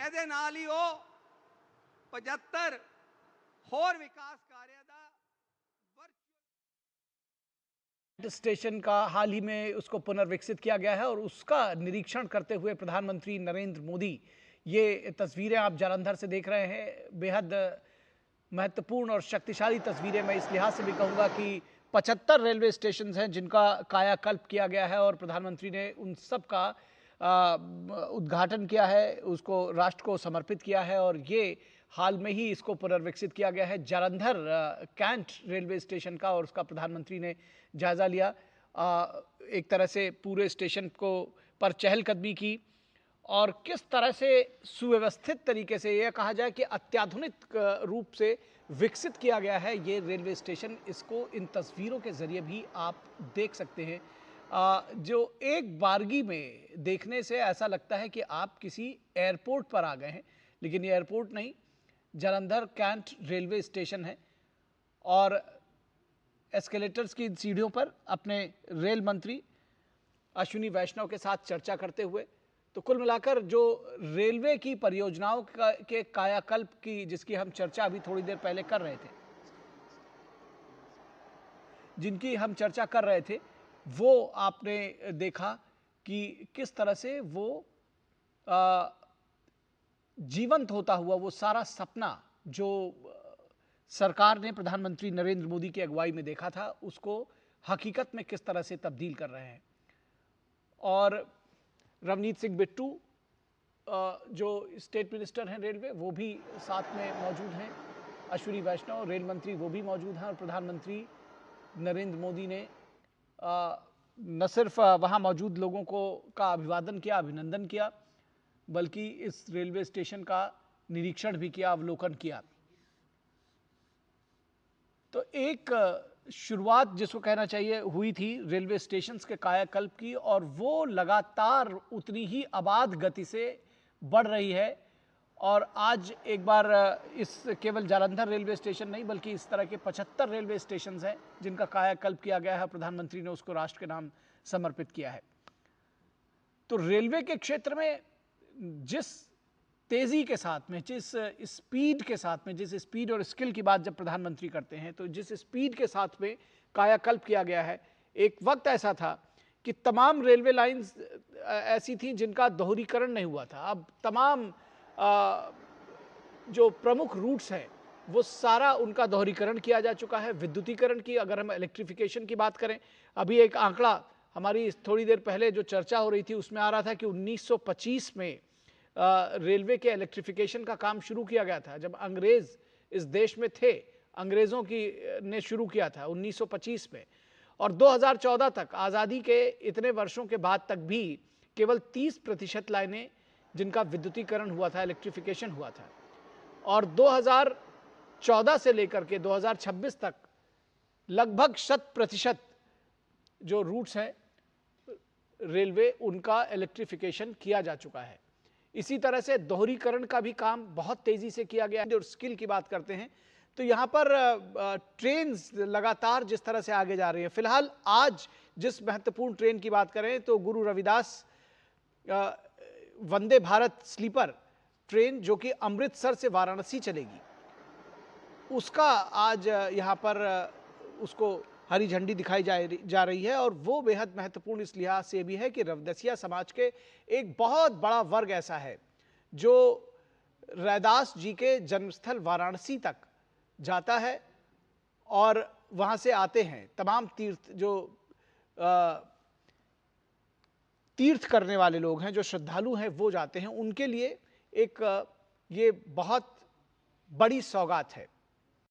ਇਹਦੇ ਨਾਲ ਹੀ ਉਹ 75 ਹੋਰ विकास कार्य स्टेशन का हाल ही में उसको पुनर्विकसित किया गया है और उसका निरीक्षण करते हुए प्रधानमंत्री नरेंद्र मोदी, ये तस्वीरें आप जालंधर से देख रहे हैं, बेहद महत्वपूर्ण और शक्तिशाली तस्वीरें। मैं इस लिहाज से भी कहूँगा कि 75 रेलवे स्टेशन हैं जिनका कायाकल्प किया गया है और प्रधानमंत्री ने उन सब का उद्घाटन किया है, उसको राष्ट्र को समर्पित किया है और ये हाल में ही इसको पुनर्विकसित किया गया है। जालंधर कैंट रेलवे स्टेशन का और उसका प्रधानमंत्री ने जायजा लिया। एक तरह से पूरे स्टेशन को पर चहलकदमी की और किस तरह से सुव्यवस्थित तरीके से, यह कहा जाए कि अत्याधुनिक रूप से विकसित किया गया है ये रेलवे स्टेशन। इसको इन तस्वीरों के जरिए भी आप देख सकते हैं, जो एक बारगी में देखने से ऐसा लगता है कि आप किसी एयरपोर्ट पर आ गए हैं, लेकिन ये एयरपोर्ट नहीं, जालंधर कैंट रेलवे स्टेशन है। और एस्केलेटर्स की सीढ़ियों पर अपने रेल मंत्री अश्विनी वैष्णव के साथ चर्चा करते हुए, तो कुल मिलाकर जो रेलवे की परियोजनाओं के कायाकल्प की जिसकी हम चर्चा अभी थोड़ी देर पहले कर रहे थे, जिनकी हम चर्चा कर रहे थे, वो आपने देखा कि किस तरह से वो जीवंत होता हुआ वो सारा सपना जो सरकार ने प्रधानमंत्री नरेंद्र मोदी की अगुवाई में देखा था, उसको हकीकत में किस तरह से तब्दील कर रहे हैं। और रवनीत सिंह बिट्टू जो स्टेट मिनिस्टर हैं रेलवे, वो भी साथ में मौजूद हैं। अश्विनी वैष्णव रेल मंत्री वो भी मौजूद हैं और प्रधानमंत्री नरेंद्र मोदी ने न सिर्फ वहाँ मौजूद लोगों को का अभिवादन किया, अभिनंदन किया, बल्कि इस रेलवे स्टेशन का निरीक्षण भी किया, अवलोकन किया। तो एक शुरुआत जिसको कहना चाहिए हुई थी रेलवे स्टेशंस के कायाकल्प की, और वो लगातार उतनी ही आबाद गति से बढ़ रही है। और आज एक बार इस केवल जालंधर रेलवे स्टेशन नहीं बल्कि इस तरह के 75 रेलवे स्टेशन हैं जिनका कायाकल्प किया गया है, प्रधानमंत्री ने उसको राष्ट्र के नाम समर्पित किया है। तो रेलवे के क्षेत्र में जिस तेजी के साथ में, जिस स्पीड के साथ में, जिस स्पीड और स्किल की बात जब प्रधानमंत्री करते हैं, तो जिस स्पीड के साथ में कायाकल्प किया गया है, एक वक्त ऐसा था कि तमाम रेलवे लाइंस ऐसी थी जिनका दोहरीकरण नहीं हुआ था। अब तमाम जो प्रमुख रूट्स हैं वो सारा उनका दोहरीकरण किया जा चुका है। विद्युतीकरण की अगर हम इलेक्ट्रिफिकेशन की बात करें, अभी एक आंकड़ा हमारी थोड़ी देर पहले जो चर्चा हो रही थी उसमें आ रहा था कि 1925 में रेलवे के इलेक्ट्रिफिकेशन का काम शुरू किया गया था। जब अंग्रेज इस देश में थे, अंग्रेजों की ने शुरू किया था 1925 में, और 2014 तक, आज़ादी के इतने वर्षों के बाद तक भी केवल 30% लाइनें जिनका विद्युतीकरण हुआ था, इलेक्ट्रिफिकेशन हुआ था। और 2014 से लेकर के 2026 तक लगभग 100% जो रूट्स हैं रेलवे, उनका इलेक्ट्रिफिकेशन किया जा चुका है। इसी तरह से दोहरीकरण का भी काम बहुत तेजी से किया गया है। और स्किल की बात करते हैं तो यहाँ पर ट्रेन्स लगातार जिस तरह से आगे जा रही है, फिलहाल आज जिस महत्वपूर्ण ट्रेन की बात करें तो गुरु रविदास वंदे भारत स्लीपर ट्रेन जो कि अमृतसर से वाराणसी चलेगी, उसका आज यहाँ पर उसको हरी झंडी दिखाई जा रही है। और वो बेहद महत्वपूर्ण इस लिहाज से भी है कि रवदसिया समाज के एक बहुत बड़ा वर्ग ऐसा है जो रैदास जी के जन्मस्थल वाराणसी तक जाता है और वहाँ से आते हैं तमाम तीर्थ, जो तीर्थ करने वाले लोग हैं, जो श्रद्धालु हैं, वो जाते हैं। उनके लिए एक ये बहुत बड़ी सौगात है।